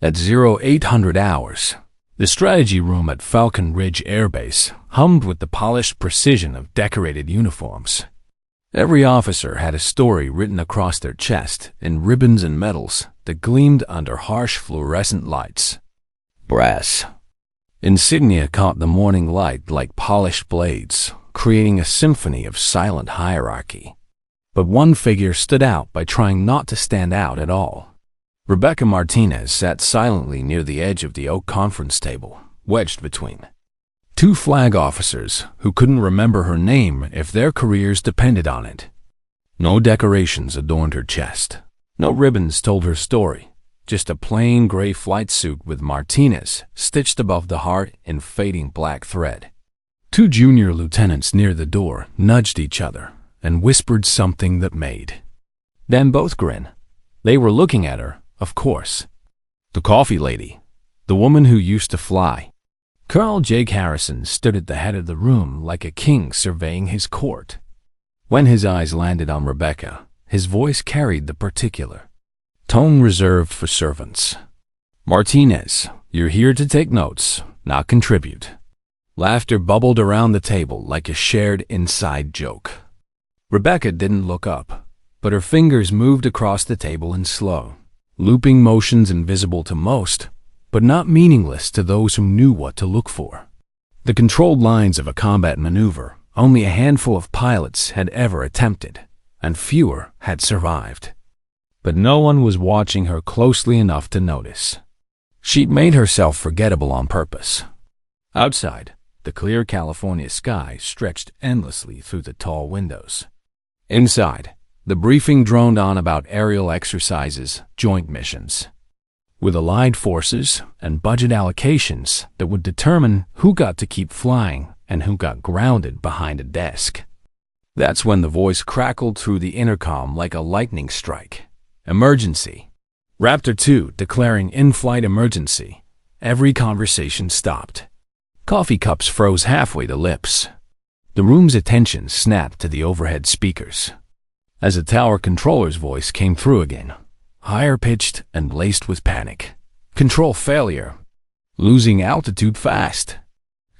At 0800 hours, the strategy room at Falcon Ridge Air Base hummed with the polished precision of decorated uniforms. Every officer had a story written across their chest in ribbons and medals that gleamed under harsh fluorescent lights. Brass insignia caught the morning light like polished blades, creating a symphony of silent hierarchy. But one figure stood out by trying not to stand out at all. Rebecca Martinez sat silently near the edge of the oak conference table, wedged between two flag officers who couldn't remember her name if their careers depended on it. No decorations adorned her chest. No ribbons told her story. Just a plain gray flight suit with Martinez stitched above the heart in fading black thread. Two junior lieutenants near the door nudged each other and whispered something that made them both grin. They were looking at her, of course. The coffee lady, the woman who used to fly. Colonel Jake Harrison stood at the head of the room like a king surveying his court. When his eyes landed on Rebecca, his voice carried the particular tone reserved for servants. "Martinez, you're here to take notes, not contribute." Laughter bubbled around the table like a shared inside joke. Rebecca didn't look up, but her fingers moved across the table in slow, looping motions invisible to most, but not meaningless to those who knew what to look for. The controlled lines of a combat maneuver only a handful of pilots had ever attempted, and fewer had survived. But no one was watching her closely enough to notice. She'd made herself forgettable on purpose. Outside, the clear California sky stretched endlessly through the tall windows. Inside, the briefing droned on about aerial exercises, joint missions, with allied forces and budget allocations that would determine who got to keep flying and who got grounded behind a desk. That's when the voice crackled through the intercom like a lightning strike. Emergency. Raptor 2 declaring in-flight emergency. Every conversation stopped. Coffee cups froze halfway to lips. The room's attention snapped to the overhead speakers as a tower controller's voice came through again, higher-pitched and laced with panic. "Control failure. Losing altitude fast."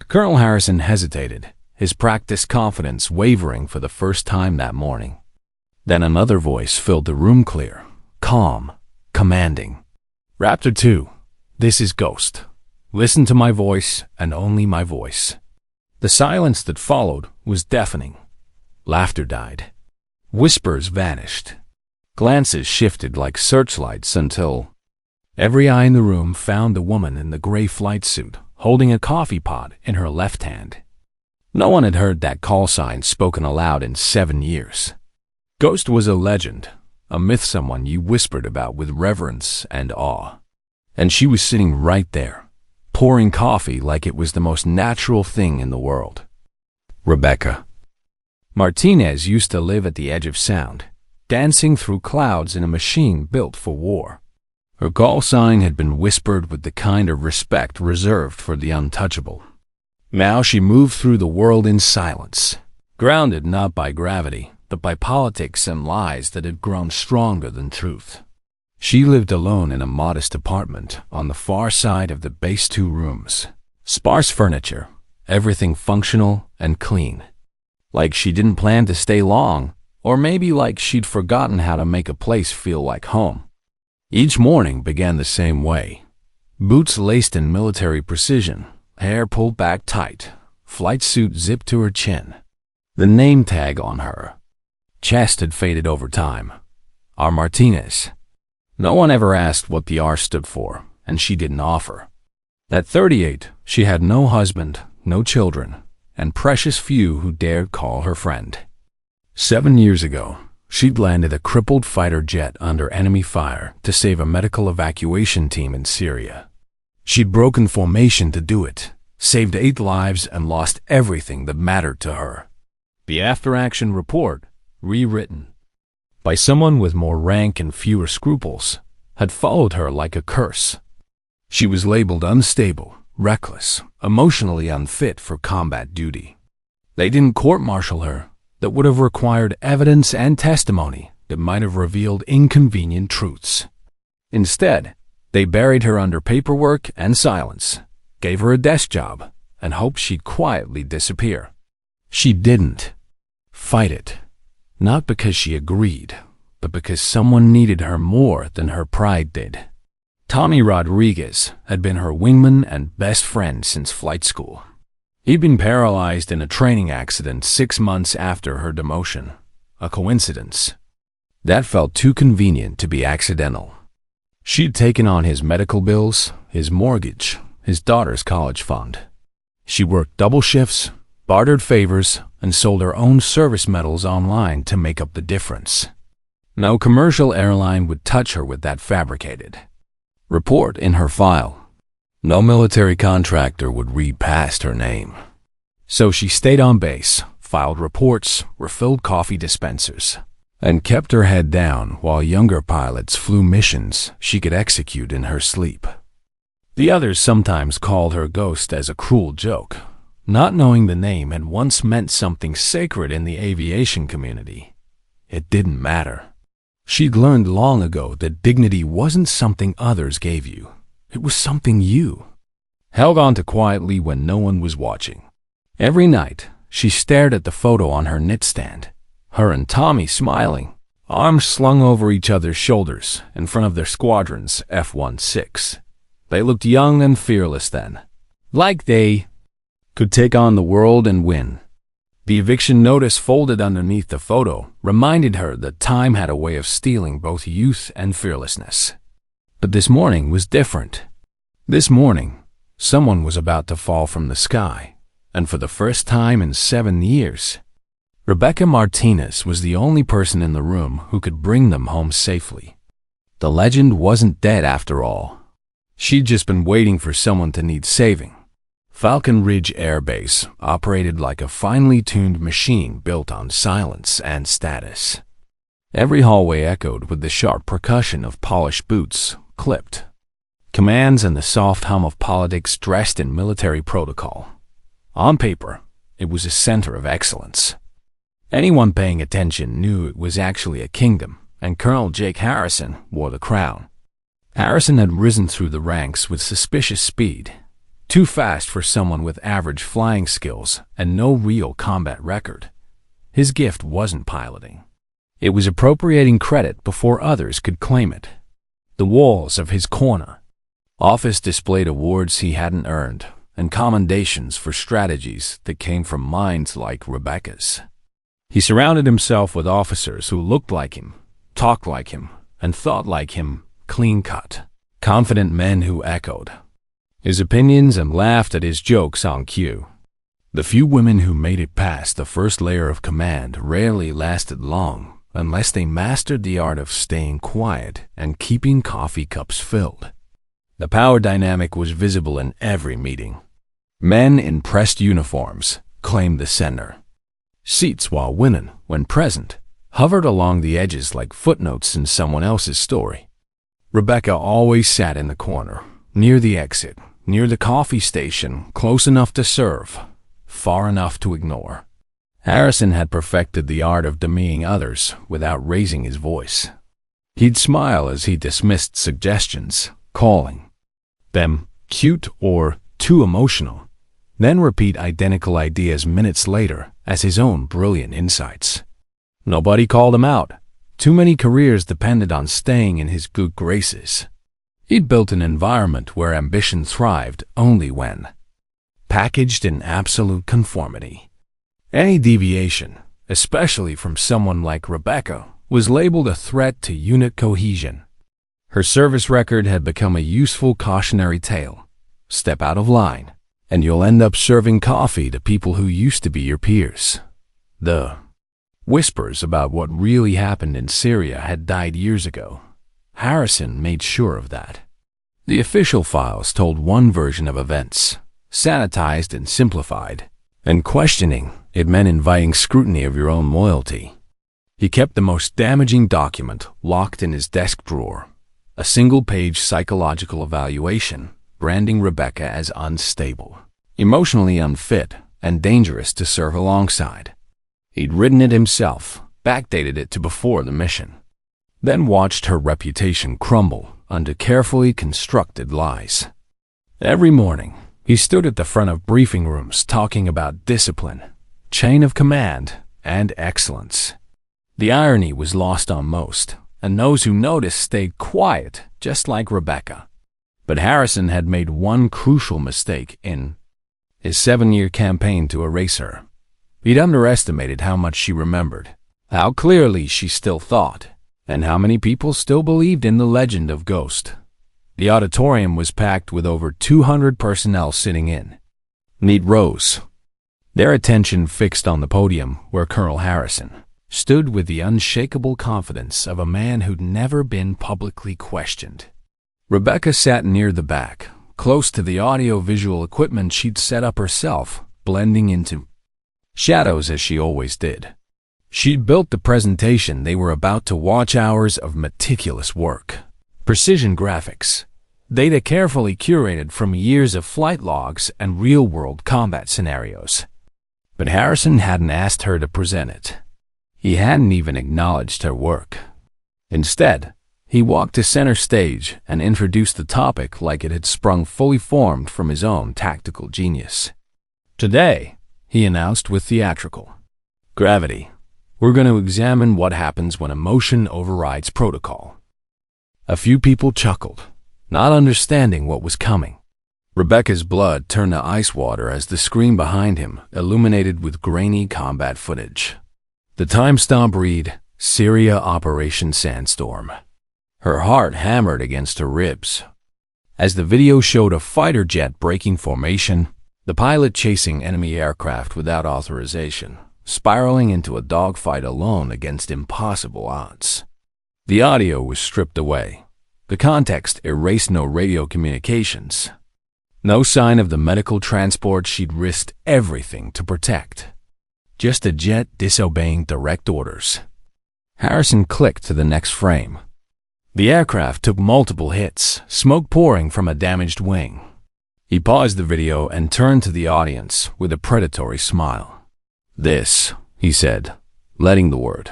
Colonel Harrison hesitated, his practiced confidence wavering for the first time that morning. Then another voice filled the room clear, calm, commanding. "Raptor 2, this is Ghost. Listen to my voice and only my voice." The silence that followed was deafening. Laughter died. Whispers vanished. Glances shifted like searchlights until every eye in the room found the woman in the gray flight suit, holding a coffee pot in her left hand. No one had heard that call sign spoken aloud in 7 years. Ghost was a legend, a myth someone you whispered about with reverence and awe. And she was sitting right there, pouring coffee like it was the most natural thing in the world. Rebecca Martinez used to live at the edge of sound, dancing through clouds in a machine built for war. Her call sign had been whispered with the kind of respect reserved for the untouchable. Now she moved through the world in silence, grounded not by gravity, but by politics and lies that had grown stronger than truth. She lived alone in a modest apartment on the far side of the base 2 rooms. Sparse furniture, everything functional and clean. Like she didn't plan to stay long, or maybe like she'd forgotten how to make a place feel like home. Each morning began the same way. Boots laced in military precision, hair pulled back tight, flight suit zipped to her chin. The name tag on her chest had faded over time. R. Martinez. No one ever asked what the R stood for, and she didn't offer. At 38, she had no husband, no children, and precious few who dared call her friend. 7 years ago, she'd landed a crippled fighter jet under enemy fire to save a medical evacuation team in Syria. She'd broken formation to do it, saved 8 lives, and lost everything that mattered to her. The after-action report, rewritten by someone with more rank and fewer scruples, had followed her like a curse. She was labeled unstable, reckless, emotionally unfit for combat duty. They didn't court-martial her. That would have required evidence and testimony that might have revealed inconvenient truths. Instead, They buried her under paperwork and silence, gave her a desk job, and hoped she'd quietly disappear. She didn't fight it, not because she agreed, but because someone needed her more than her pride did. Tommy Rodriguez had been her wingman and best friend since flight school. He'd been paralyzed in a training accident 6 months after her demotion. A coincidence. That felt too convenient to be accidental. She'd taken on his medical bills, his mortgage, his daughter's college fund. She worked double shifts, bartered favors, and sold her own service medals online to make up the difference. No commercial airline would touch her with that fabricated report in her file. No military contractor would read past her name. So she stayed on base, filed reports, refilled coffee dispensers, and kept her head down while younger pilots flew missions she could execute in her sleep. The others sometimes called her ghost as a cruel joke, not knowing the name had once meant something sacred in the aviation community. It didn't matter. She'd learned long ago that dignity wasn't something others gave you. It was something you held on to quietly when no one was watching. Every night, she stared at the photo on her nightstand, her and Tommy smiling, arms slung over each other's shoulders in front of their squadron's F-16. They looked young and fearless then, like they could take on the world and win. The eviction notice folded underneath the photo reminded her that time had a way of stealing both youth and fearlessness. But this morning was different. This morning, someone was about to fall from the sky, and for the first time in 7 years, Rebecca Martinez was the only person in the room who could bring them home safely. The legend wasn't dead after all. She'd just been waiting for someone to need saving. Falcon Ridge Air Base operated like a finely tuned machine built on silence and status. Every hallway echoed with the sharp percussion of polished boots, clipped commands, and the soft hum of politics dressed in military protocol. On paper, it was a center of excellence. Anyone paying attention knew it was actually a kingdom, and Colonel Jake Harrison wore the crown. Harrison had risen through the ranks with suspicious speed, too fast for someone with average flying skills and no real combat record. His gift wasn't piloting. It was appropriating credit before others could claim it. The walls of his corner office displayed awards he hadn't earned and commendations for strategies that came from minds like Rebecca's. He surrounded himself with officers who looked like him, talked like him, and thought like him, clean-cut, confident men who echoed his opinions and laughed at his jokes on cue. The few women who made it past the first layer of command rarely lasted long unless they mastered the art of staying quiet and keeping coffee cups filled. The power dynamic was visible in every meeting. Men in pressed uniforms claimed the center. Seats, while women, when present, hovered along the edges like footnotes in someone else's story. Rebecca always sat in the corner, near the exit, near the coffee station, close enough to serve, far enough to ignore. Harrison had perfected the art of demeaning others without raising his voice. He'd smile as he dismissed suggestions, calling them cute or too emotional, then repeat identical ideas minutes later as his own brilliant insights. Nobody called him out. Too many careers depended on staying in his good graces. He'd built an environment where ambition thrived only when packaged in absolute conformity. Any deviation, especially from someone like Rebecca, was labeled a threat to unit cohesion. Her service record had become a useful cautionary tale. Step out of line, and you'll end up serving coffee to people who used to be your peers. The whispers about what really happened in Syria had died years ago. Harrison made sure of that. The official files told one version of events, sanitized and simplified, and questioning it meant inviting scrutiny of your own loyalty. He kept the most damaging document locked in his desk drawer, a single-page psychological evaluation branding Rebecca as unstable, emotionally unfit, and dangerous to serve alongside. He'd written it himself, backdated it to before the mission, then watched her reputation crumble under carefully constructed lies. Every morning, he stood at the front of briefing rooms talking about discipline, chain of command, and excellence. The irony was lost on most, and those who noticed stayed quiet, just like Rebecca. But Harrison had made one crucial mistake in his 7-year campaign to erase her. He'd underestimated how much she remembered, how clearly she still thought, and how many people still believed in the legend of Ghost. The auditorium was packed with over 200 personnel sitting in neat rows, their attention fixed on the podium where Colonel Harrison stood with the unshakable confidence of a man who'd never been publicly questioned. Rebecca sat near the back, close to the audio-visual equipment she'd set up herself, blending into shadows as she always did. She'd built the presentation they were about to watch, hours of meticulous work, precision graphics, data carefully curated from years of flight logs and real-world combat scenarios. But Harrison hadn't asked her to present it. He hadn't even acknowledged her work. Instead, he walked to center stage and introduced the topic like it had sprung fully formed from his own tactical genius. Today, he announced with theatrical gravity, we're going to examine what happens when emotion overrides protocol. A few people chuckled, not understanding what was coming. Rebecca's blood turned to ice water as the screen behind him illuminated with grainy combat footage. The timestamp read, Syria Operation Sandstorm. Her heart hammered against her ribs. As the video showed a fighter jet breaking formation, the pilot chasing enemy aircraft without authorization, spiraling into a dogfight alone against impossible odds. The audio was stripped away. The context erased. No radio communications. No sign of the medical transport she'd risked everything to protect. Just a jet disobeying direct orders. Harrison clicked to the next frame. The aircraft took multiple hits, smoke pouring from a damaged wing. He paused the video and turned to the audience with a predatory smile. This, he said, letting the word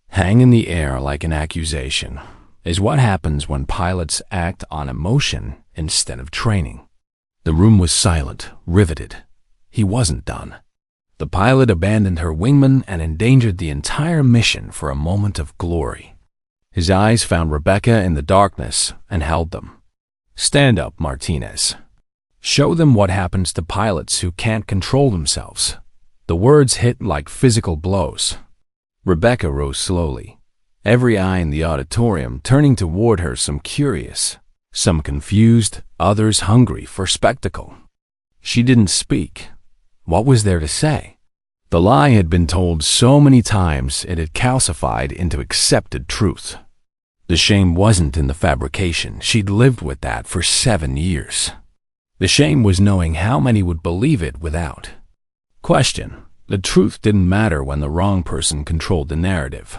hang in the air like an accusation, is what happens when pilots act on emotion instead of training. The room was silent, riveted. He wasn't done. The pilot abandoned her wingman and endangered the entire mission for a moment of glory. His eyes found Rebecca in the darkness and held them. Stand up, Martinez. Show them what happens to pilots who can't control themselves. The words hit like physical blows. Rebecca rose slowly, every eye in the auditorium turning toward her, some curious, some confused, others hungry for spectacle. She didn't speak. What was there to say? The lie had been told so many times it had calcified into accepted truth. The shame wasn't in the fabrication. She'd lived with that for 7 years. The shame was knowing how many would believe it without question. The truth didn't matter when the wrong person controlled the narrative.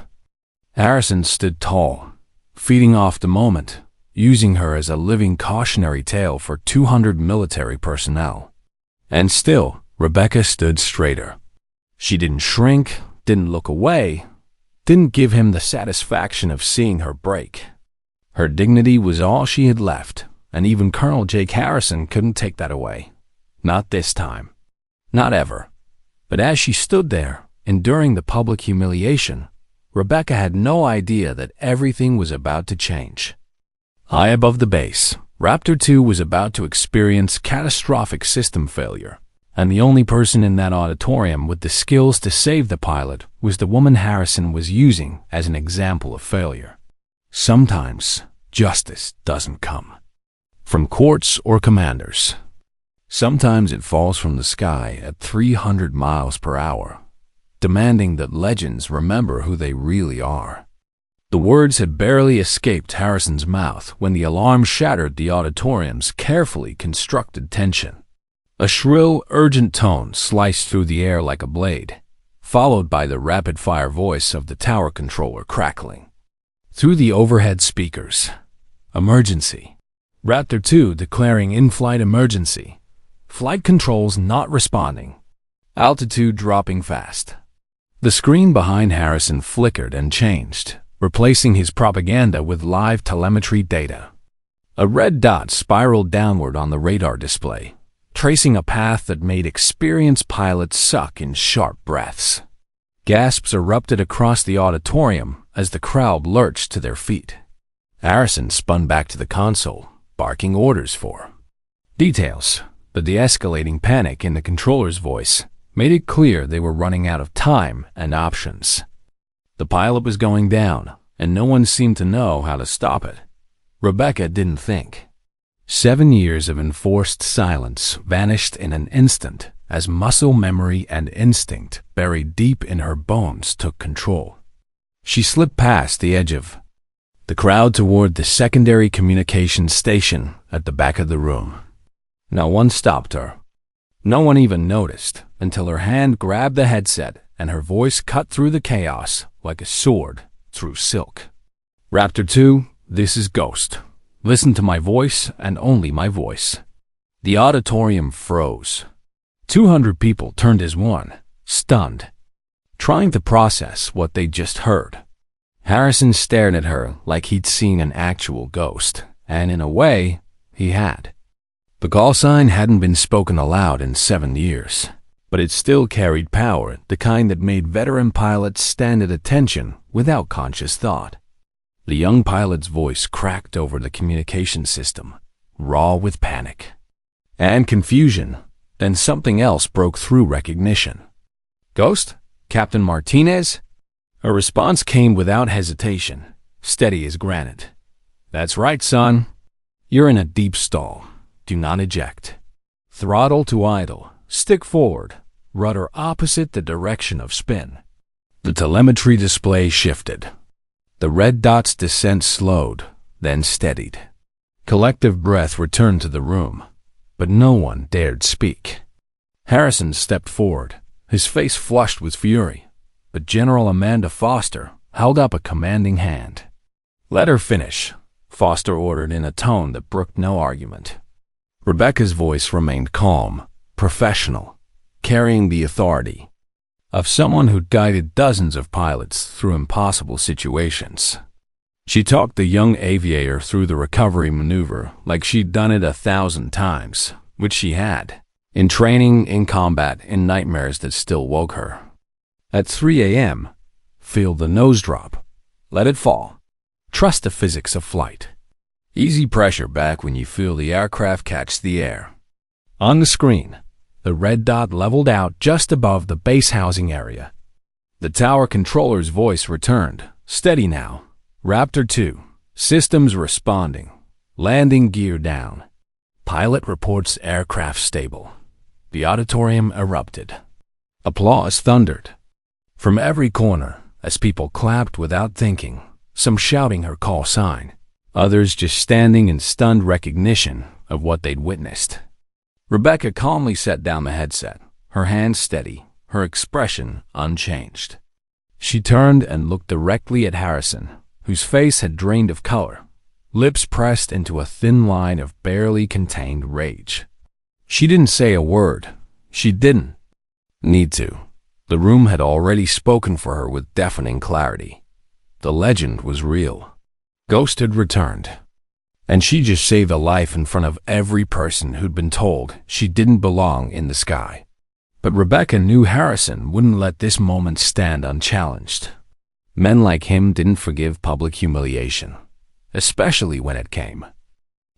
Harrison stood tall, feeding off the moment, using her as a living cautionary tale for 200 military personnel. And still, Rebecca stood straighter. She didn't shrink, didn't look away, didn't give him the satisfaction of seeing her break. Her dignity was all she had left, and even Colonel Jake Harrison couldn't take that away. Not this time. Not ever. But as she stood there, enduring the public humiliation, Rebecca had no idea that everything was about to change. High above the base, Raptor 2 was about to experience catastrophic system failure. And the only person in that auditorium with the skills to save the pilot was the woman Harrison was using as an example of failure. Sometimes, justice doesn't come from courts or commanders. Sometimes it falls from the sky at 300 miles per hour, demanding that legends remember who they really are. The words had barely escaped Harrison's mouth when the alarm shattered the auditorium's carefully constructed tension. A shrill, urgent tone sliced through the air like a blade, followed by the rapid-fire voice of the tower controller crackling through the overhead speakers. Emergency. Raptor 2 declaring in-flight emergency. Flight controls not responding. Altitude dropping fast. The screen behind Harrison flickered and changed, replacing his propaganda with live telemetry data. A red dot spiraled downward on the radar display, tracing a path that made experienced pilots suck in sharp breaths. Gasps erupted across the auditorium as the crowd lurched to their feet. Harrison spun back to the console, barking orders for details, but the escalating panic in the controller's voice made it clear they were running out of time and options. The pilot was going down, and no one seemed to know how to stop it. Rebecca didn't think. 7 years of enforced silence vanished in an instant as muscle memory and instinct buried deep in her bones took control. She slipped past the edge of the crowd toward the secondary communications station at the back of the room. No one stopped her. No one even noticed until her hand grabbed the headset and her voice cut through the chaos like a sword through silk. Raptor 2, this is Ghost. Listen to my voice and only my voice. The auditorium froze. 200 people turned as one, stunned, trying to process what they just heard. Harrison stared at her like he'd seen an actual ghost, and in a way, he had. The call sign hadn't been spoken aloud in 7 years, but it still carried power, the kind that made veteran pilots stand at attention without conscious thought. The young pilot's voice cracked over the communication system, raw with panic and confusion. Then something else broke through recognition. Ghost? Captain Martinez? A response came without hesitation, steady as granite. That's right, son. You're in a deep stall. Do not eject. Throttle to idle. Stick forward. Rudder opposite the direction of spin. The telemetry display shifted. The red dot's descent slowed, then steadied. Collective breath returned to the room, but no one dared speak. Harrison stepped forward, his face flushed with fury, but General Amanda Foster held up a commanding hand. Let her finish, Foster ordered in a tone that brooked no argument. Rebecca's voice remained calm, professional, carrying the authority of someone who'd guided dozens of pilots through impossible situations. She talked the young aviator through the recovery maneuver like she'd done it 1,000 times, which she had, in training, in combat, in nightmares that still woke her. At 3 a.m., feel the nose drop. Let it fall. Trust the physics of flight. Easy pressure back when you feel the aircraft catch the air. On the screen, the red dot leveled out just above the base housing area. The tower controller's voice returned. Steady now. Raptor 2. Systems responding. Landing gear down. Pilot reports aircraft stable. The auditorium erupted. Applause thundered from every corner as people clapped without thinking, some shouting her call sign, others just standing in stunned recognition of what they'd witnessed. Rebecca calmly set down the headset, her hands steady, her expression unchanged. She turned and looked directly at Harrison, whose face had drained of color, lips pressed into a thin line of barely contained rage. She didn't say a word. She didn't need to. The room had already spoken for her with deafening clarity. The legend was real. Ghost had returned, and she just saved a life in front of every person who'd been told she didn't belong in the sky. But Rebecca knew Harrison wouldn't let this moment stand unchallenged. Men like him didn't forgive public humiliation, especially when it came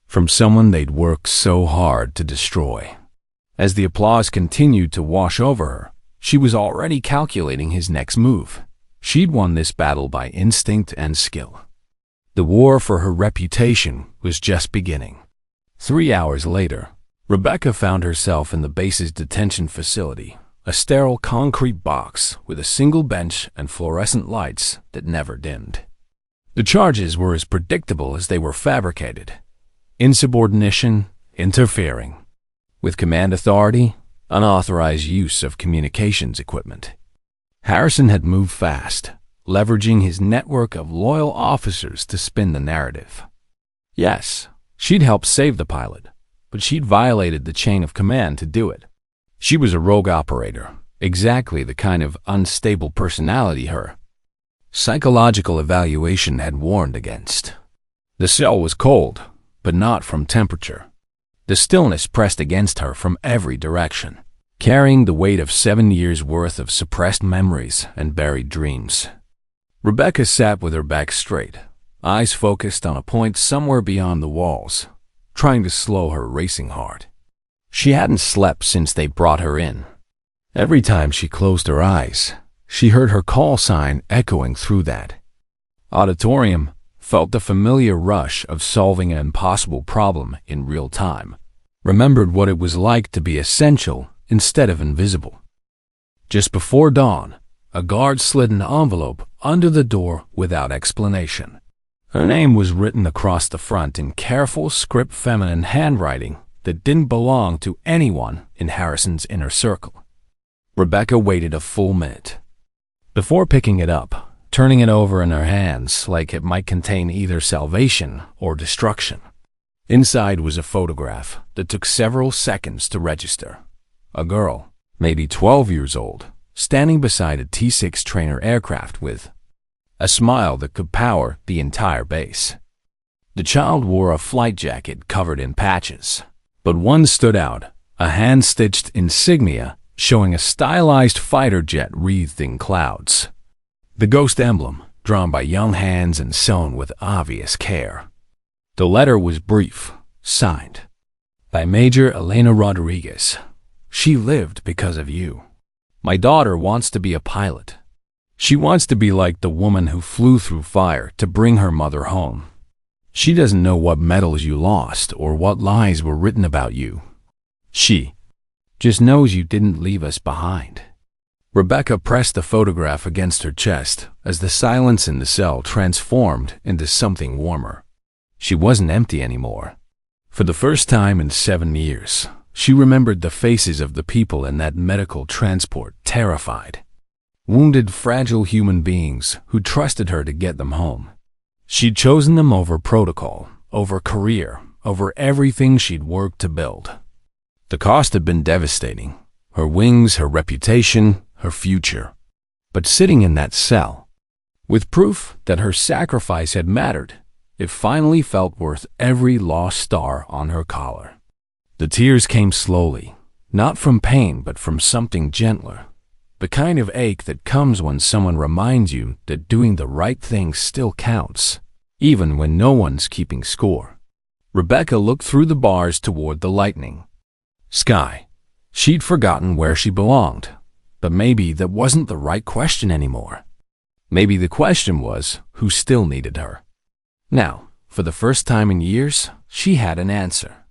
from someone they'd worked so hard to destroy. As the applause continued to wash over her, she was already calculating his next move. She'd won this battle by instinct and skill. The war for her reputation was just beginning. 3 hours later, Rebecca found herself in the base's detention facility, a sterile concrete box with a single bench and fluorescent lights that never dimmed. The charges were as predictable as they were fabricated. Insubordination, interfering with command authority, unauthorized use of communications equipment. Harrison had moved fast, leveraging his network of loyal officers to spin the narrative. Yes, she'd helped save the pilot, but she'd violated the chain of command to do it. She was a rogue operator, exactly the kind of unstable personality her psychological evaluation had warned against. The cell was cold, but not from temperature. The stillness pressed against her from every direction, carrying the weight of 7 years' worth of suppressed memories and buried dreams. Rebecca sat with her back straight, eyes focused on a point somewhere beyond the walls, trying to slow her racing heart. She hadn't slept since they brought her in. Every time she closed her eyes, she heard her call sign echoing through that auditorium, felt the familiar rush of solving an impossible problem in real time, remembered what it was like to be essential instead of invisible. Just before dawn, a guard slid an envelope under the door without explanation. Her name was written across the front in careful, script feminine handwriting that didn't belong to anyone in Harrison's inner circle. Rebecca waited a full minute before picking it up, turning it over in her hands like it might contain either salvation or destruction. Inside was a photograph that took several seconds to register. A girl, maybe 12 years old, standing beside a T-6 trainer aircraft with a smile that could power the entire base. The child wore a flight jacket covered in patches, but one stood out, a hand-stitched insignia showing a stylized fighter jet wreathed in clouds. The ghost emblem, drawn by young hands and sewn with obvious care. The letter was brief, signed by Major Elena Rodriguez. She lived because of you. My daughter wants to be a pilot. She wants to be like the woman who flew through fire to bring her mother home. She doesn't know what medals you lost or what lies were written about you. She just knows you didn't leave us behind. Rebecca pressed the photograph against her chest as the silence in the cell transformed into something warmer. She wasn't empty anymore. For the first time in 7 years, she remembered the faces of the people in that medical transport, terrified. Wounded, fragile human beings who trusted her to get them home. She'd chosen them over protocol, over career, over everything she'd worked to build. The cost had been devastating. Her wings, her reputation, her future. But sitting in that cell, with proof that her sacrifice had mattered, it finally felt worth every lost star on her collar. The tears came slowly, not from pain but from something gentler. The kind of ache that comes when someone reminds you that doing the right thing still counts, even when no one's keeping score. Rebecca looked through the bars toward the lightning sky. She'd forgotten where she belonged, but maybe that wasn't the right question anymore. Maybe the question was who still needed her. Now, for the first time in years, she had an answer.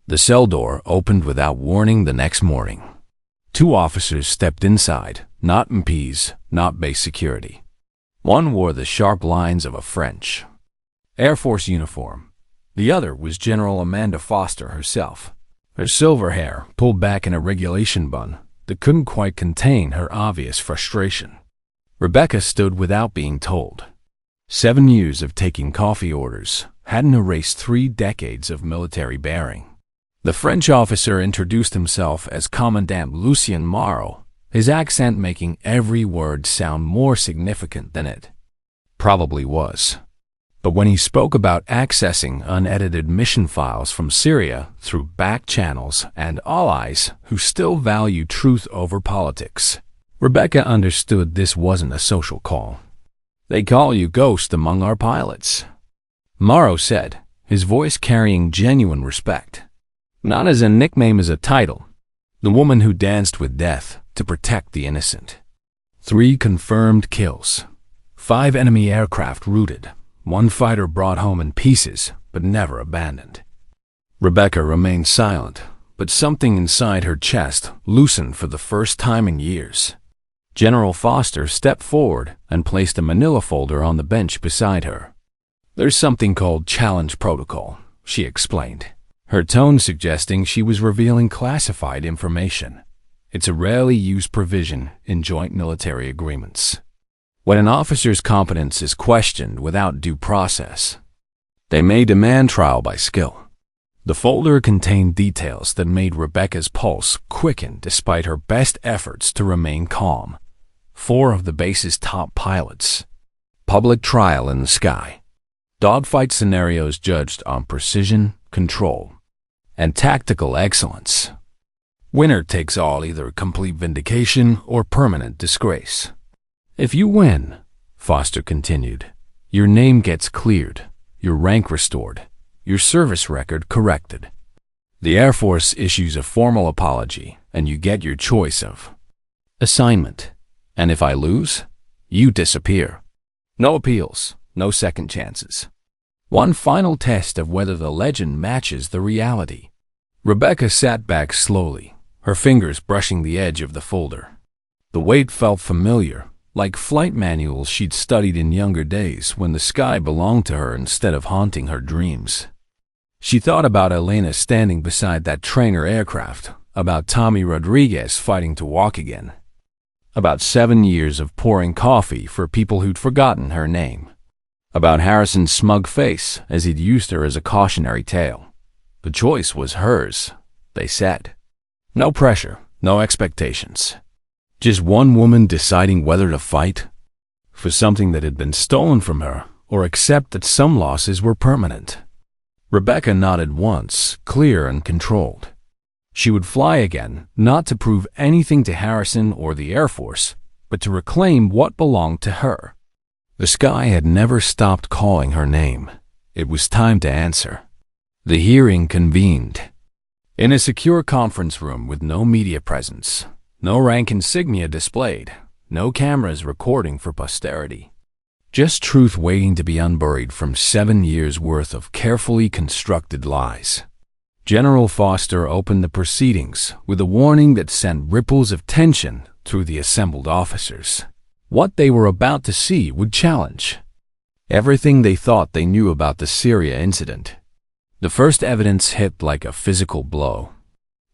The cell door opened without warning the next morning. 2 officers stepped inside, not MPs, not base security. One wore the sharp lines of a French Air Force uniform. The other was General Amanda Foster herself, her silver hair pulled back in a regulation bun that couldn't quite contain her obvious frustration. Rebecca stood without being told. 7 years of taking coffee orders hadn't erased 3 decades of military bearing. The French officer introduced himself as Commandant Lucien Morrow, his accent making every word sound more significant than it probably was. But when he spoke about accessing unedited mission files from Syria through back channels and allies who still value truth over politics, Rebecca understood this wasn't a social call. "They call you Ghost among our pilots," Morrow said, his voice carrying genuine respect. Not as a nickname, as a title. The woman who danced with death to protect the innocent. 3 confirmed kills. 5 enemy aircraft routed. 1 fighter brought home in pieces, but never abandoned. Rebecca remained silent, but something inside her chest loosened for the first time in years. General Foster stepped forward and placed a manila folder on the bench beside her. "There's something called challenge protocol," she explained, her tone suggesting she was revealing classified information. It's a rarely used provision in joint military agreements. When an officer's competence is questioned without due process, they may demand trial by skill. The folder contained details that made Rebecca's pulse quicken despite her best efforts to remain calm. 4 of the base's top pilots. Public trial in the sky. Dogfight scenarios judged on precision, control, and tactical excellence. Winner takes all, either complete vindication or permanent disgrace. If you win, Foster continued, your name gets cleared, your rank restored, your service record corrected. The Air Force issues a formal apology, and you get your choice of assignment. And if I lose, you disappear. No appeals, no second chances. One final test of whether the legend matches the reality. Rebecca sat back slowly, her fingers brushing the edge of the folder. The weight felt familiar, like flight manuals she'd studied in younger days when the sky belonged to her instead of haunting her dreams. She thought about Elena standing beside that trainer aircraft, about Tommy Rodriguez fighting to walk again, about 7 years of pouring coffee for people who'd forgotten her name, about Harrison's smug face as he'd used her as a cautionary tale. The choice was hers, they said. No pressure, no expectations. Just one woman deciding whether to fight for something that had been stolen from her or accept that some losses were permanent. Rebecca nodded once, clear and controlled. She would fly again, not to prove anything to Harrison or the Air Force, but to reclaim what belonged to her. The sky had never stopped calling her name. It was time to answer. The hearing convened. In a secure conference room with no media presence, no rank insignia displayed, no cameras recording for posterity. Just truth waiting to be unburied from 7 years' worth of carefully constructed lies. General Foster opened the proceedings with a warning that sent ripples of tension through the assembled officers. What they were about to see would challenge everything they thought they knew about the Syria incident. The first evidence hit like a physical blow.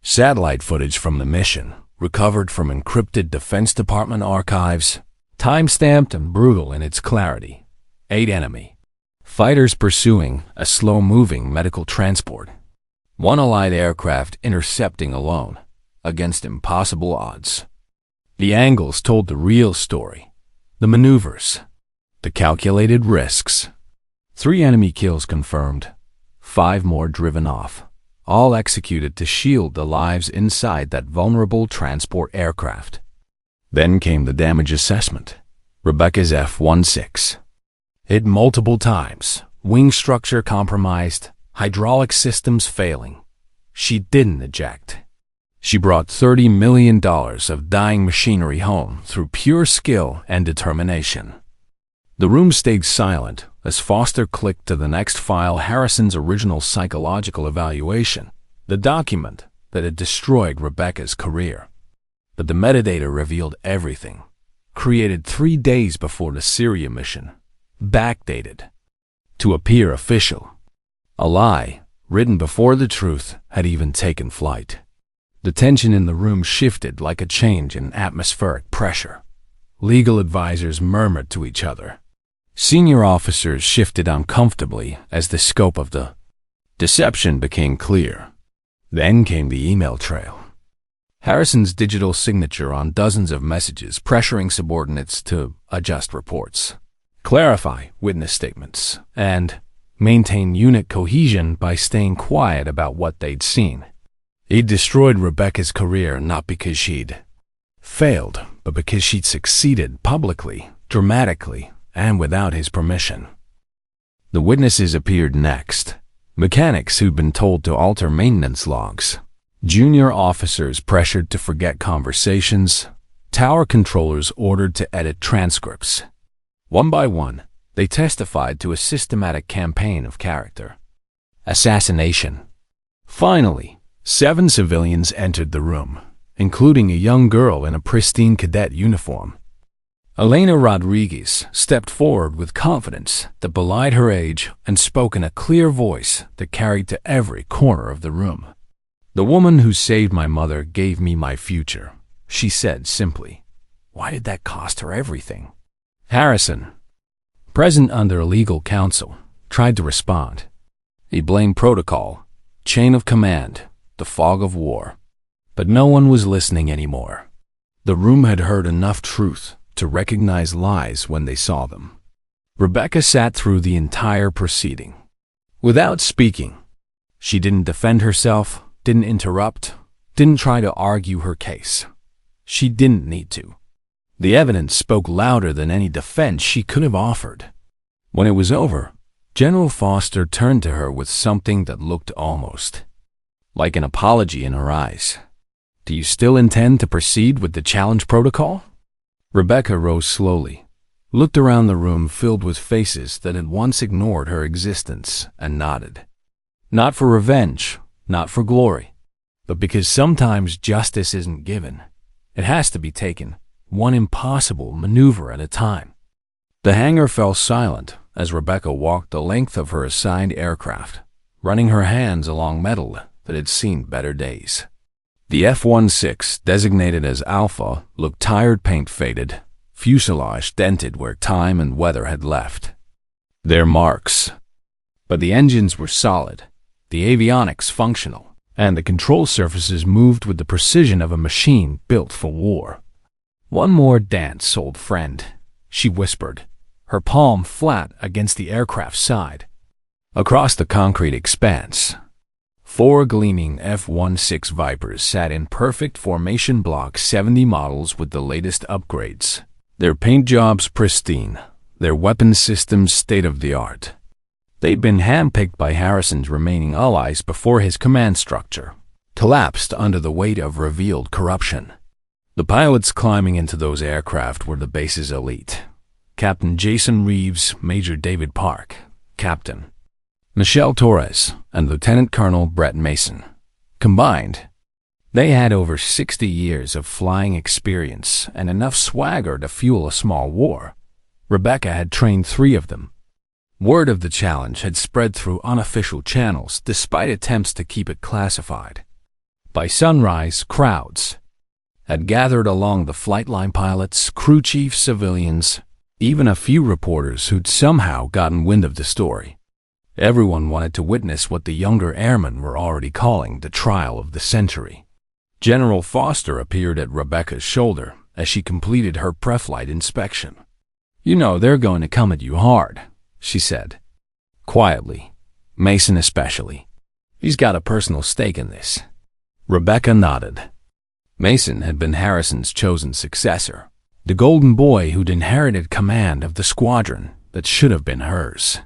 Satellite footage from the mission, recovered from encrypted Defense Department archives, time-stamped and brutal in its clarity. 8 enemy fighters pursuing a slow-moving medical transport. 1 Allied aircraft intercepting alone, against impossible odds. The angles told the real story, the maneuvers, the calculated risks. 3 enemy kills confirmed, 5 more driven off, all executed to shield the lives inside that vulnerable transport aircraft. Then came the damage assessment. Rebecca's F-16 hit multiple times, wing structure compromised, hydraulic systems failing. She didn't eject. She brought $30 million of dying machinery home through pure skill and determination. The room stayed silent as Foster clicked to the next file, Harrison's original psychological evaluation, the document that had destroyed Rebecca's career. But the metadata revealed everything. Created 3 days before the Syria mission. Backdated to appear official. A lie, written before the truth had even taken flight. The tension in the room shifted like a change in atmospheric pressure. Legal advisors murmured to each other. Senior officers shifted uncomfortably as the scope of the deception became clear. Then came the email trail. Harrison's digital signature on dozens of messages pressuring subordinates to adjust reports, clarify witness statements, and maintain unit cohesion by staying quiet about what they'd seen. He'd destroyed Rebecca's career not because she'd failed, but because she'd succeeded publicly, dramatically, and without his permission. The witnesses appeared next. Mechanics who'd been told to alter maintenance logs. Junior officers pressured to forget conversations. Tower controllers ordered to edit transcripts. One by one, they testified to a systematic campaign of character. Assassination. Finally, 7 civilians entered the room, including a young girl in a pristine cadet uniform. Elena Rodriguez stepped forward with confidence that belied her age and spoke in a clear voice that carried to every corner of the room. "The woman who saved my mother gave me my future," she said simply. Why did that cost her everything? Harrison, present under legal counsel, tried to respond. He blamed protocol, chain of command, the fog of war. But no one was listening anymore. The room had heard enough truth to recognize lies when they saw them. Rebecca sat through the entire proceeding, without speaking, She didn't defend herself, didn't interrupt, didn't try to argue her case. She didn't need to. The evidence spoke louder than any defense she could have offered. When it was over, General Foster turned to her with something that looked almost like an apology in her eyes. "Do you still intend to proceed with the challenge protocol?" Rebecca rose slowly, looked around the room filled with faces that had once ignored her existence, and nodded. Not for revenge, not for glory, but because sometimes justice isn't given. It has to be taken, one impossible maneuver at a time. The hangar fell silent as Rebecca walked the length of her assigned aircraft, running her hands along metal that had seen better days. The F-16, designated as Alpha, looked tired, paint faded, fuselage dented where time and weather had left their marks. But the engines were solid, the avionics functional, and the control surfaces moved with the precision of a machine built for war. "One more dance, old friend," she whispered, her palm flat against the aircraft's side. Across the concrete expanse, 4 gleaming F-16 Vipers sat in perfect formation Block 70 models with the latest upgrades. Their paint jobs pristine, their weapon systems state-of-the-art. They'd been handpicked by Harrison's remaining allies before his command structure collapsed under the weight of revealed corruption. The pilots climbing into those aircraft were the base's elite. Captain Jason Reeves, Major David Park, Captain Michelle Torres, and Lieutenant Colonel Brett Mason. Combined, they had over 60 years of flying experience and enough swagger to fuel a small war. Rebecca had trained 3 of them. Word of the challenge had spread through unofficial channels despite attempts to keep it classified. By sunrise, crowds had gathered along the flight line, pilots, crew chiefs, civilians, even a few reporters who'd somehow gotten wind of the story. Everyone wanted to witness what the younger airmen were already calling the trial of the century. General Foster appeared at Rebecca's shoulder as she completed her pre-flight inspection. "You know they're going to come at you hard," she said. Quietly, Mason especially. "He's got a personal stake in this." Rebecca nodded. Mason had been Harrison's chosen successor, the golden boy who'd inherited command of the squadron that should have been hers.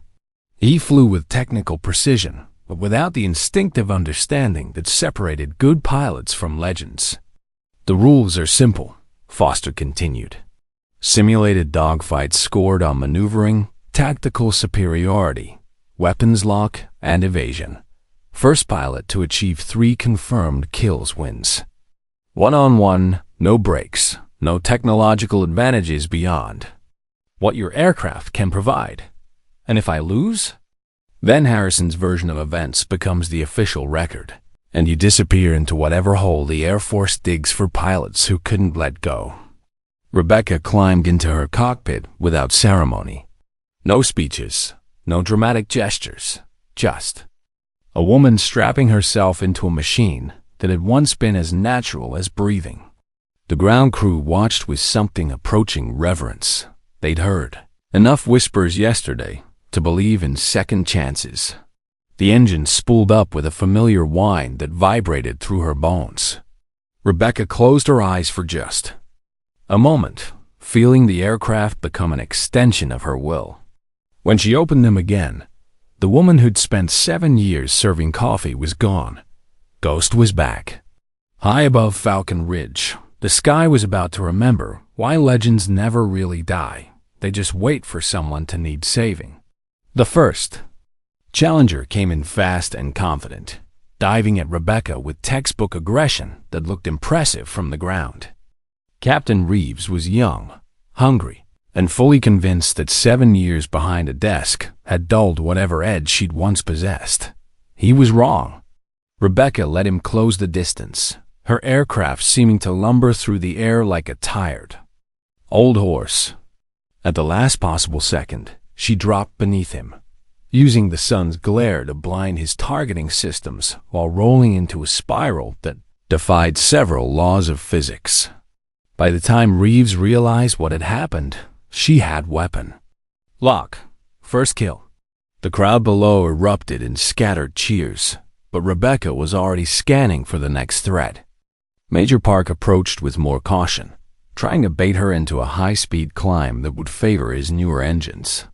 He flew with technical precision, but without the instinctive understanding that separated good pilots from legends. "The rules are simple," Foster continued. "Simulated dogfights scored on maneuvering, tactical superiority, weapons lock, and evasion. First pilot to achieve 3 confirmed kills wins. One-on-one, no breaks, no technological advantages beyond what your aircraft can provide. And if I lose, then Harrison's version of events becomes the official record, and you disappear into whatever hole the Air Force digs for pilots who couldn't let go." Rebecca climbed into her cockpit without ceremony. No speeches, no dramatic gestures, just a woman strapping herself into a machine that had once been as natural as breathing. The ground crew watched with something approaching reverence. They'd heard enough whispers yesterday to believe in second chances. The engine spooled up with a familiar whine that vibrated through her bones. Rebecca closed her eyes for just a moment, feeling the aircraft become an extension of her will. When she opened them again, the woman who'd spent 7 years serving coffee was gone. Ghost was back. High above Falcon Ridge, the sky was about to remember why legends never really die. They just wait for someone to need saving. The first Challenger came in fast and confident, diving at Rebecca with textbook aggression that looked impressive from the ground. Captain Reeves was young, hungry, and fully convinced that 7 years behind a desk had dulled whatever edge she'd once possessed. He was wrong. Rebecca let him close the distance, her aircraft seeming to lumber through the air like a tired old horse. At the last possible second, she dropped beneath him, using the sun's glare to blind his targeting systems while rolling into a spiral that defied several laws of physics. By the time Reeves realized what had happened, she had weapon. "Lock. First kill." The crowd below erupted in scattered cheers. but Rebecca was already scanning for the next threat. Major Park approached with more caution, trying to bait her into a high-speed climb that would favor his newer engines.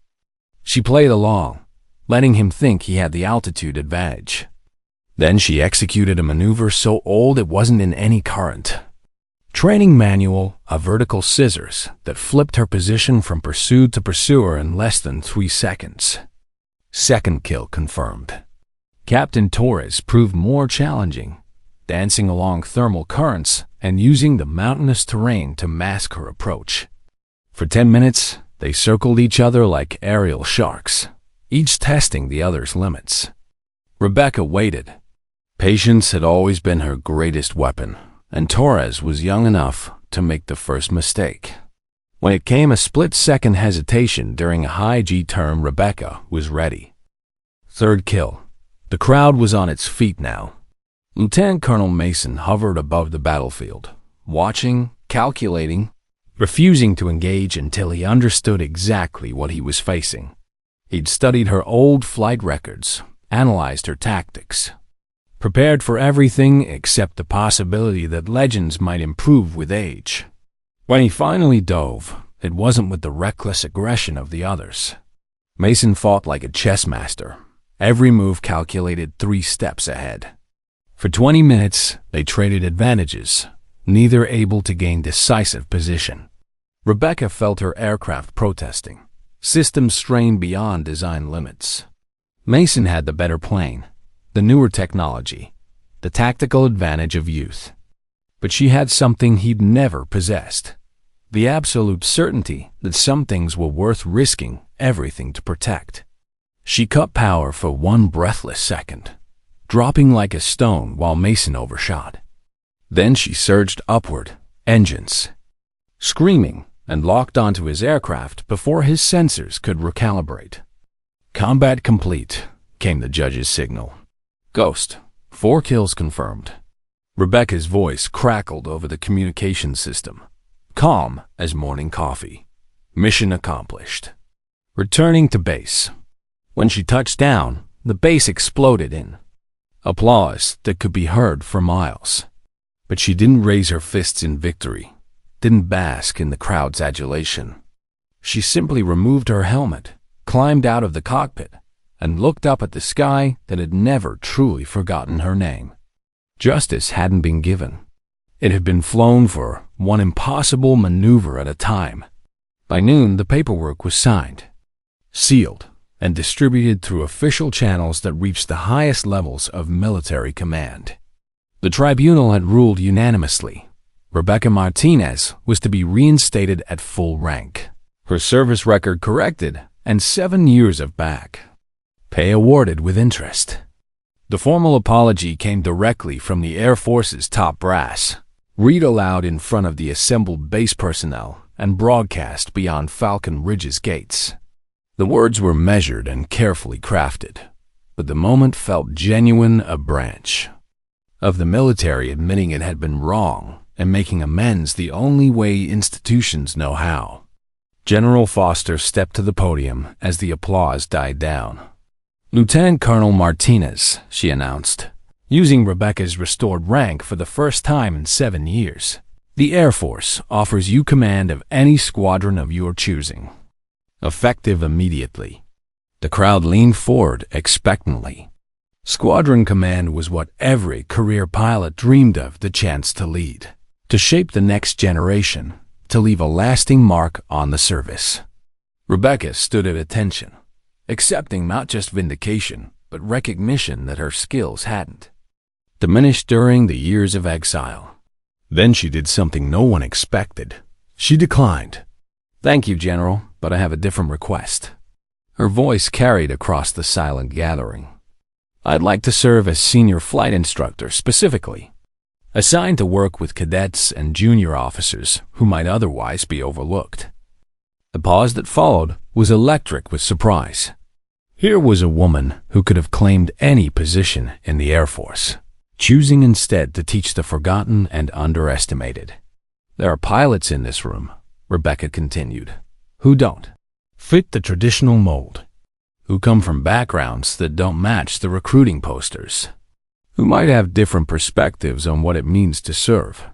She played along, letting him think he had the altitude advantage. Then she executed a maneuver so old it wasn't in any current. Training manual, a vertical scissors that flipped her position from pursued to pursuer in less than 3 seconds. Second kill confirmed. Captain Torres proved more challenging, dancing along thermal currents and using the mountainous terrain to mask her approach. For 10 minutes, they circled each other like aerial sharks, each testing the other's limits. Rebecca waited. Patience had always been her greatest weapon, and Torres was young enough to make the first mistake. When it came a split-second hesitation during a high G turn, Rebecca was ready. Third kill. The crowd was on its feet now. Lieutenant Colonel Mason hovered above the battlefield, watching, calculating, refusing to engage until he understood exactly what he was facing. He'd studied her old flight records, analyzed her tactics, prepared for everything except the possibility that legends might improve with age. When he finally dove, it wasn't with the reckless aggression of the others. Mason fought like a chess master, every move calculated 3 steps ahead. For 20 minutes, they traded advantages, neither able to gain decisive position. Rebecca felt her aircraft protesting, systems strained beyond design limits. Mason had the better plane, the newer technology, the tactical advantage of youth. But she had something he'd never possessed, the absolute certainty that some things were worth risking everything to protect. She cut power for 1 breathless second, dropping like a stone while Mason overshot. Then she surged upward, engines, screaming, and locked onto his aircraft before his sensors could recalibrate. Combat complete, came the judge's signal. Ghost, 4 kills confirmed. Rebecca's voice crackled over the communication system, calm as morning coffee. Mission accomplished. Returning to base. When she touched down, the base exploded in applause that could be heard for miles. But she didn't raise her fists in victory, didn't bask in the crowd's adulation. She simply removed her helmet, climbed out of the cockpit, and looked up at the sky that had never truly forgotten her name. Justice hadn't been given. It had been flown for one impossible maneuver at a time. By noon, the paperwork was signed, sealed, and distributed through official channels that reached the highest levels of military command. The tribunal had ruled unanimously. Rebecca Martinez was to be reinstated at full rank, her service record corrected, and 7 years of back pay awarded with interest. The formal apology came directly from the Air Force's top brass, read aloud in front of the assembled base personnel, and broadcast beyond Falcon Ridge's gates. The words were measured and carefully crafted, but the moment felt genuine, a branch of the military admitting it had been wrong and making amends the only way institutions know how. General Foster stepped to the podium as the applause died down. Lieutenant Colonel Martinez, she announced, using Rebecca's restored rank for the first time in 7 years. The Air Force offers you command of any squadron of your choosing. Effective immediately. The crowd leaned forward expectantly. Squadron command was what every career pilot dreamed of, the chance to lead, to shape the next generation, to leave a lasting mark on the service. Rebecca stood at attention, accepting not just vindication, but recognition that her skills hadn't diminished during the years of exile. Then she did something no one expected. She declined. "Thank you, General, but I have a different request." Her voice carried across the silent gathering. "I'd like to serve as senior flight instructor specifically, assigned to work with cadets and junior officers who might otherwise be overlooked." The pause that followed was electric with surprise. Here was a woman who could have claimed any position in the Air Force, choosing instead to teach the forgotten and underestimated. "There are pilots in this room," Rebecca continued, "who don't fit the traditional mold, who come from backgrounds that don't match the recruiting posters. who might have different perspectives on what it means to serve.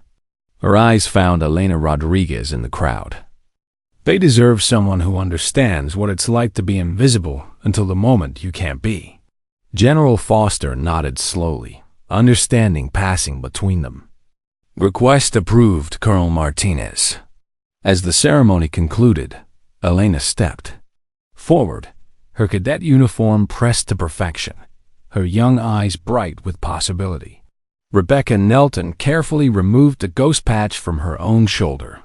Her eyes found Elena Rodriguez in the crowd. They deserve someone who understands what it's like to be invisible until the moment you can't be. General Foster nodded slowly, understanding passing between them. Request approved, Colonel Martinez. As the ceremony concluded, Elena stepped forward, her cadet uniform pressed to perfection, her young eyes bright with possibility. Rebecca knelt and carefully removed the ghost patch from her own shoulder,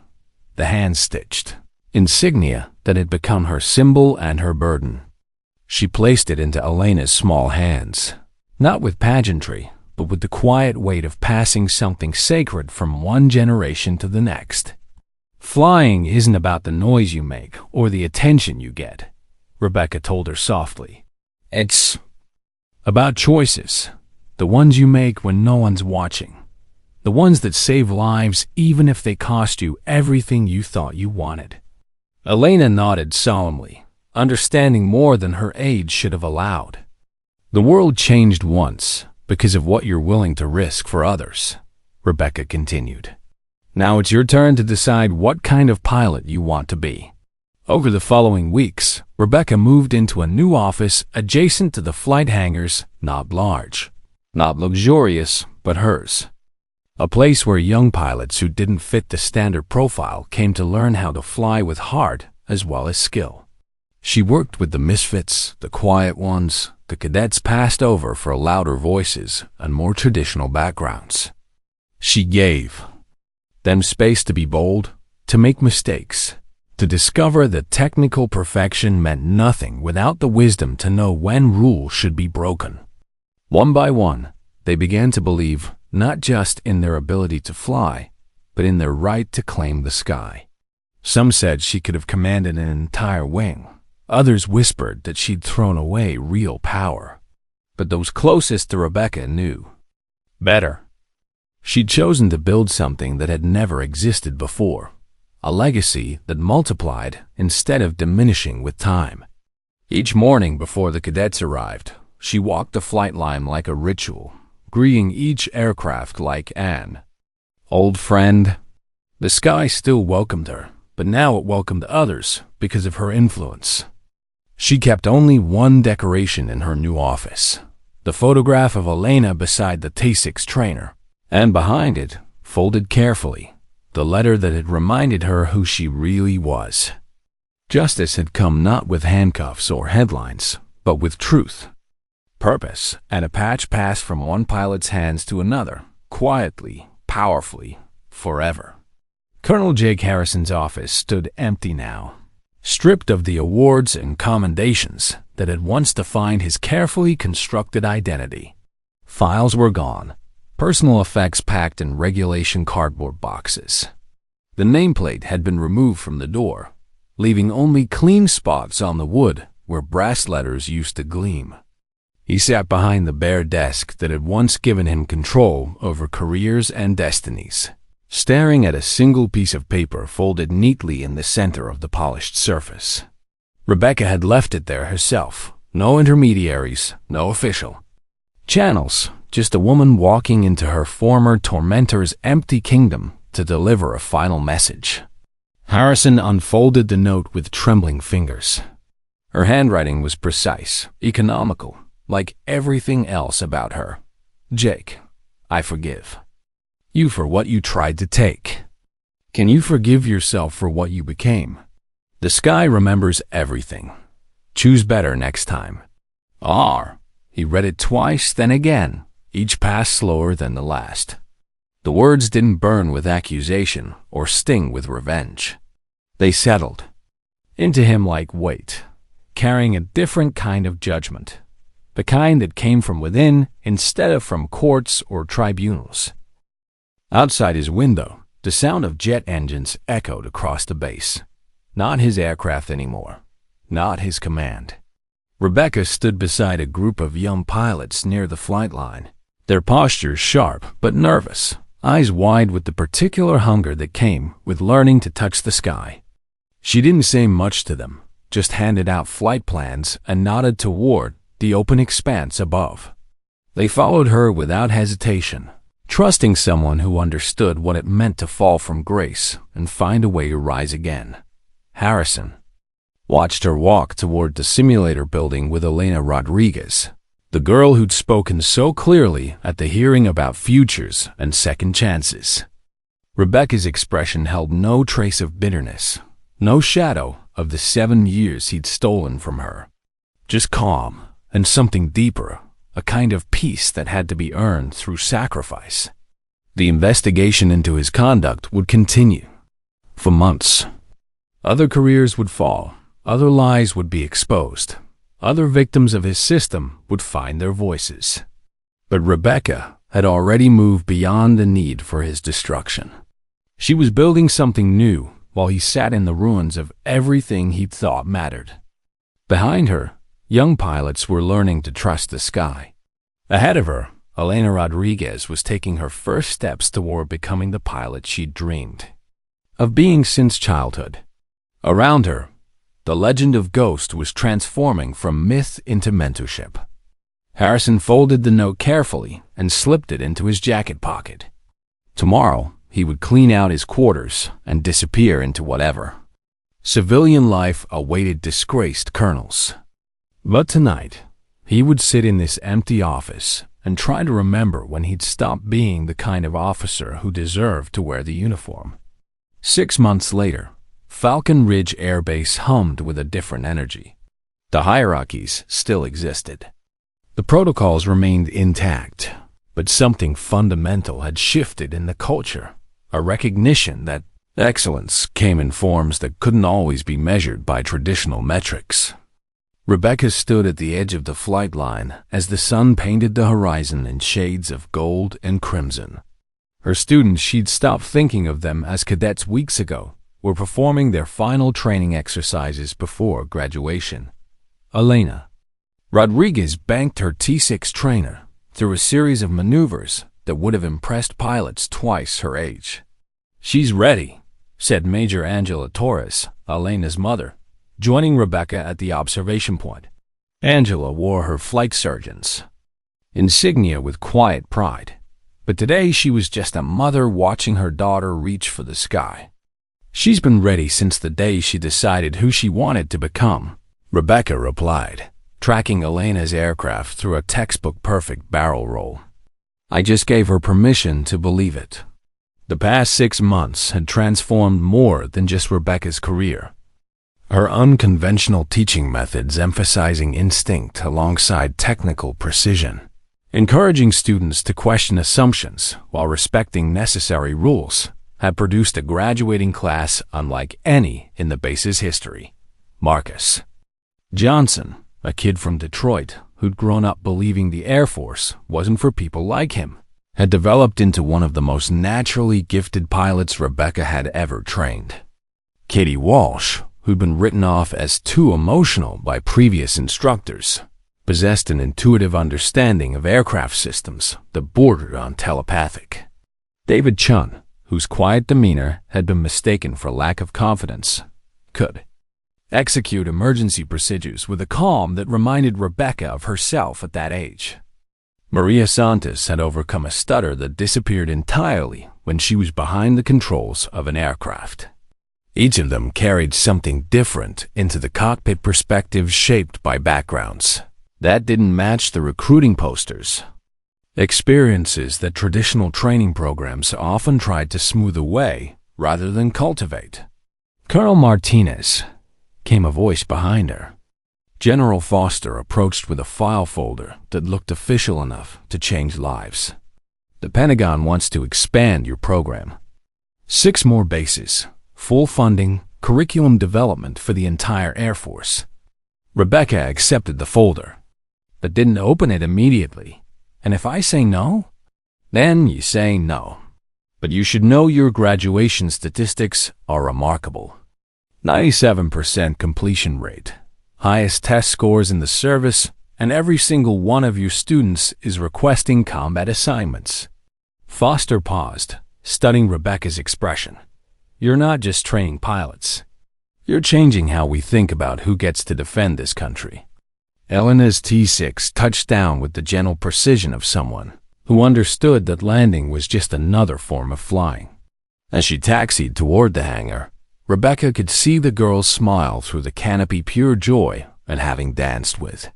the hand-stitched insignia that had become her symbol and her burden. She placed it into Elena's small hands, not with pageantry, but with the quiet weight of passing something sacred from one generation to the next. Flying isn't about the noise you make or the attention you get, Rebecca told her softly. It's about choices, the ones you make when no one's watching, the ones that save lives even if they cost you everything you thought you wanted. Elena nodded solemnly, understanding more than her age should have allowed. The world changed once because of what you're willing to risk for others, Rebecca continued. Now it's your turn to decide what kind of pilot you want to be. Over the following weeks, Rebecca moved into a new office adjacent to the flight hangars, not large, not luxurious, but hers. A place where young pilots who didn't fit the standard profile came to learn how to fly with heart as well as skill. She worked with the misfits, the quiet ones, the cadets passed over for louder voices and more traditional backgrounds. She gave them space to be bold, to make mistakes, to discover that technical perfection meant nothing without the wisdom to know when rules should be broken. One by one, they began to believe not just in their ability to fly, but in their right to claim the sky. Some said she could have commanded an entire wing. Others whispered that she'd thrown away real power. But those closest to Rebecca knew better. She'd chosen to build something that had never existed before, a legacy that multiplied instead of diminishing with time. Each morning before the cadets arrived, she walked the flight line like a ritual, greeting each aircraft like an old friend. The sky still welcomed her, but now it welcomed others because of her influence. She kept only one decoration in her new office, the photograph of Elena beside the T6 trainer, and behind it, folded carefully, the letter that had reminded her who she really was. Justice had come not with handcuffs or headlines, but with truth, purpose, and a patch passed from one pilot's hands to another, quietly, powerfully, forever. Colonel Jake Harrison's office stood empty now, stripped of the awards and commendations that had once defined his carefully constructed identity. Files were gone, personal effects packed in regulation cardboard boxes. The nameplate had been removed from the door, leaving only clean spots on the wood where brass letters used to gleam. He sat behind the bare desk that had once given him control over careers and destinies, staring at a single piece of paper folded neatly in the center of the polished surface. Rebecca had left it there herself. No intermediaries, no official channels, just a woman walking into her former tormentor's empty kingdom to deliver a final message. Harrison unfolded the note with trembling fingers. Her handwriting was precise, economical, like everything else about her. Jake, I forgive you for what you tried to take. Can you forgive yourself for what you became? The sky remembers everything. Choose better next time. R. He read it twice, then again, each pass slower than the last. The words didn't burn with accusation or sting with revenge. They settled into him like weight, carrying a different kind of judgment, the kind that came from within instead of from courts or tribunals. Outside his window, the sound of jet engines echoed across the base. Not his aircraft anymore, not his command. Rebecca stood beside a group of young pilots near the flight line, their postures sharp but nervous, eyes wide with the particular hunger that came with learning to touch the sky. She didn't say much to them, just handed out flight plans and nodded toward the open expanse above. They followed her without hesitation, trusting someone who understood what it meant to fall from grace and find a way to rise again. Harrison watched her walk toward the simulator building with Elena Rodriguez, the girl who'd spoken so clearly at the hearing about futures and second chances. Rebecca's expression held no trace of bitterness, no shadow of the 7 years he'd stolen from her. Just calm and something deeper, a kind of peace that had to be earned through sacrifice. The investigation into his conduct would continue for months. Other careers would fall, other lies would be exposed, other victims of his system would find their voices. But Rebecca had already moved beyond the need for his destruction. She was building something new while he sat in the ruins of everything he thought mattered. Behind her, young pilots were learning to trust the sky. Ahead of her, Elena Rodriguez was taking her first steps toward becoming the pilot she'd dreamed of being since childhood. Around her, the legend of Ghost was transforming from myth into mentorship. Harrison folded the note carefully and slipped it into his jacket pocket. Tomorrow, he would clean out his quarters and disappear into whatever civilian life awaited disgraced colonels. But tonight, he would sit in this empty office and try to remember when he'd stopped being the kind of officer who deserved to wear the uniform. 6 months later, Falcon Ridge Air Base hummed with a different energy. The hierarchies still existed. The protocols remained intact, but something fundamental had shifted in the culture, a recognition that excellence came in forms that couldn't always be measured by traditional metrics. Rebecca stood at the edge of the flight line as the sun painted the horizon in shades of gold and crimson. Her students, she'd stopped thinking of them as cadets weeks ago, were performing their final training exercises before graduation. Elena Rodriguez banked her T6 trainer through a series of maneuvers that would have impressed pilots twice her age. "She's ready," said Major Angela Torres, Elena's mother, joining Rebecca at the observation point. Angela wore her flight surgeon's insignia with quiet pride, but today she was just a mother watching her daughter reach for the sky. "She's been ready since the day she decided who she wanted to become," Rebecca replied, tracking Elena's aircraft through a textbook-perfect barrel roll. "I just gave her permission to believe it." The past 6 months had transformed more than just Rebecca's career. Her unconventional teaching methods, emphasizing instinct alongside technical precision, encouraging students to question assumptions while respecting necessary rules, had produced a graduating class unlike any in the base's history. Marcus Johnson, a kid from Detroit who'd grown up believing the Air Force wasn't for people like him, had developed into one of the most naturally gifted pilots Rebecca had ever trained. Katie Walsh, who'd been written off as too emotional by previous instructors, possessed an intuitive understanding of aircraft systems that bordered on telepathic. David Chun, whose quiet demeanor had been mistaken for lack of confidence, could execute emergency procedures with a calm that reminded Rebecca of herself at that age. Maria Santos had overcome a stutter that disappeared entirely when she was behind the controls of an aircraft. Each of them carried something different into the cockpit perspectives shaped by backgrounds that didn't match the recruiting posters. Experiences that traditional training programs often tried to smooth away rather than cultivate. "Colonel Martinez," came a voice behind her. General Foster approached with a file folder that looked official enough to change lives. "The Pentagon wants to expand your program. 6 more bases, full funding, curriculum development for the entire Air Force." Rebecca accepted the folder, but didn't open it immediately. "And if I say no?" "Then you say no. But you should know your graduation statistics are remarkable. 97% completion rate, highest test scores in the service, and every single one of your students is requesting combat assignments." Foster paused, studying Rebecca's expression. "You're not just training pilots. You're changing how we think about who gets to defend this country." Elena's T6 touched down with the gentle precision of someone who understood that landing was just another form of flying. As she taxied toward the hangar, Rebecca could see the girl's smile through the canopy, pure joy at having danced with.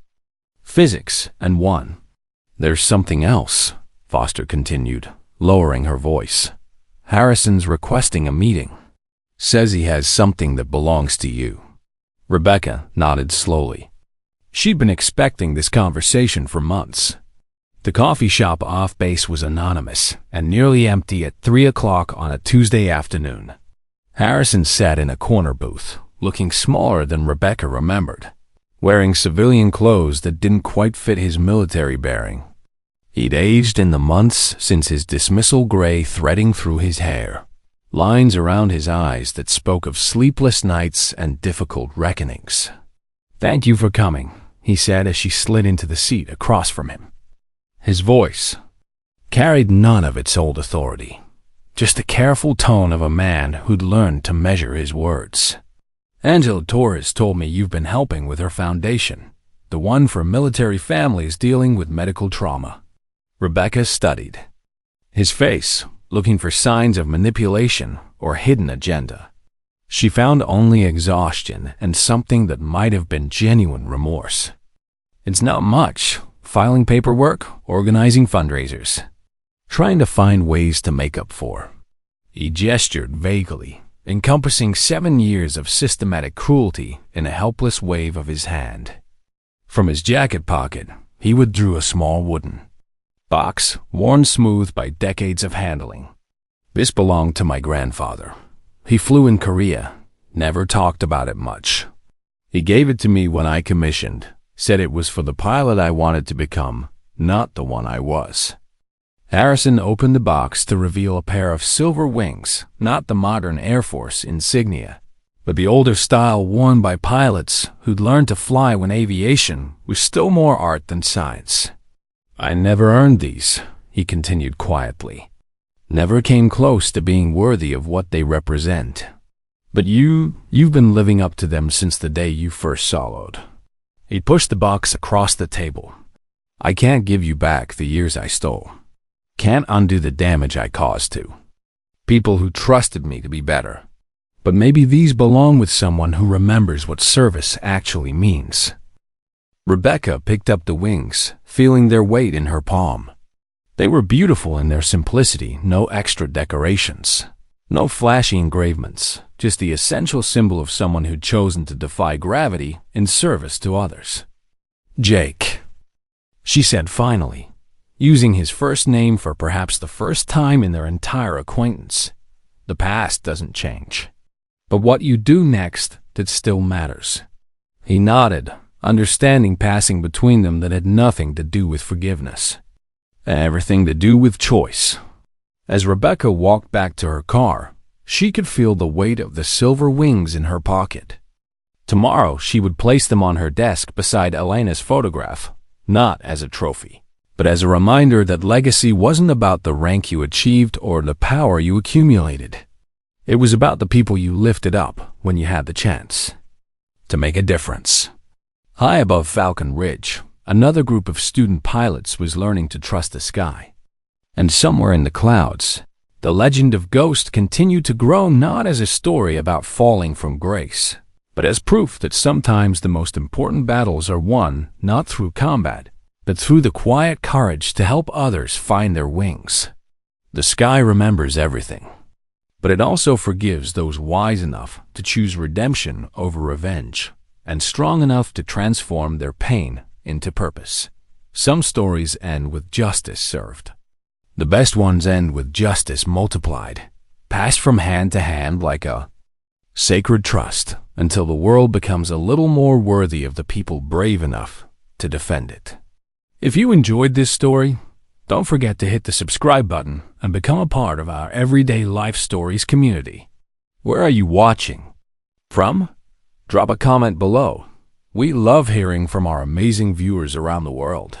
Physics and one. There's something else, Foster continued, lowering her voice. Harrison's requesting a meeting. Says he has something that belongs to you. Rebecca nodded slowly. She'd been expecting this conversation for months. The coffee shop off base was anonymous and nearly empty at 3 o'clock on a Tuesday afternoon. Harrison sat in a corner booth, looking smaller than Rebecca remembered, wearing civilian clothes that didn't quite fit his military bearing. He'd aged in the months since his dismissal, gray threading through his hair, lines around his eyes that spoke of sleepless nights and difficult reckonings. "Thank you for coming," he said as she slid into the seat across from him. His voice carried none of its old authority, just the careful tone of a man who'd learned to measure his words. "Angela Torres told me you've been helping with her foundation, the one for military families dealing with medical trauma." Rebecca studied his face, looking for signs of manipulation or hidden agenda. She found only exhaustion and something that might have been genuine remorse. "It's not much. Filing paperwork, organizing fundraisers, trying to find ways to make up for." He gestured vaguely, encompassing 7 years of systematic cruelty in a helpless wave of his hand. From his jacket pocket, he withdrew a small wooden box, worn smooth by decades of handling. "This belonged to my grandfather. He flew in Korea, never talked about it much. He gave it to me when I commissioned, said it was for the pilot I wanted to become, not the one I was." Harrison opened the box to reveal a pair of silver wings, not the modern Air Force insignia, but the older style worn by pilots who'd learned to fly when aviation was still more art than science. "I never earned these," he continued quietly. "Never came close to being worthy of what they represent. But you've been living up to them since the day you first soloed." He pushed the box across the table. "I can't give you back the years I stole. Can't undo the damage I caused to people who trusted me to be better. But maybe these belong with someone who remembers what service actually means." Rebecca picked up the wings, feeling their weight in her palm. They were beautiful in their simplicity, no extra decorations, no flashy engravements, just the essential symbol of someone who'd chosen to defy gravity in service to others. "Jake," she said finally, using his first name for perhaps the first time in their entire acquaintance. "The past doesn't change, but what you do next, that still matters." He nodded, understanding passing between them that had nothing to do with forgiveness. Everything to do with choice. As Rebecca walked back to her car, she could feel the weight of the silver wings in her pocket. Tomorrow she would place them on her desk beside Elena's photograph, not as a trophy, but as a reminder that legacy wasn't about the rank you achieved or the power you accumulated. It was about the people you lifted up when you had the chance to make a difference. High above Falcon Ridge, another group of student pilots was learning to trust the sky. And somewhere in the clouds, the legend of Ghost continued to grow, not as a story about falling from grace, but as proof that sometimes the most important battles are won not through combat, but through the quiet courage to help others find their wings. The sky remembers everything, but it also forgives those wise enough to choose redemption over revenge, and strong enough to transform their pain into purpose. Some stories end with justice served. The best ones end with justice multiplied, passed from hand to hand like a sacred trust until the world becomes a little more worthy of the people brave enough to defend it. If you enjoyed this story, don't forget to hit the subscribe button and become a part of our Everyday Life Stories community. Where are you watching from? Drop a comment below. We love hearing from our amazing viewers around the world.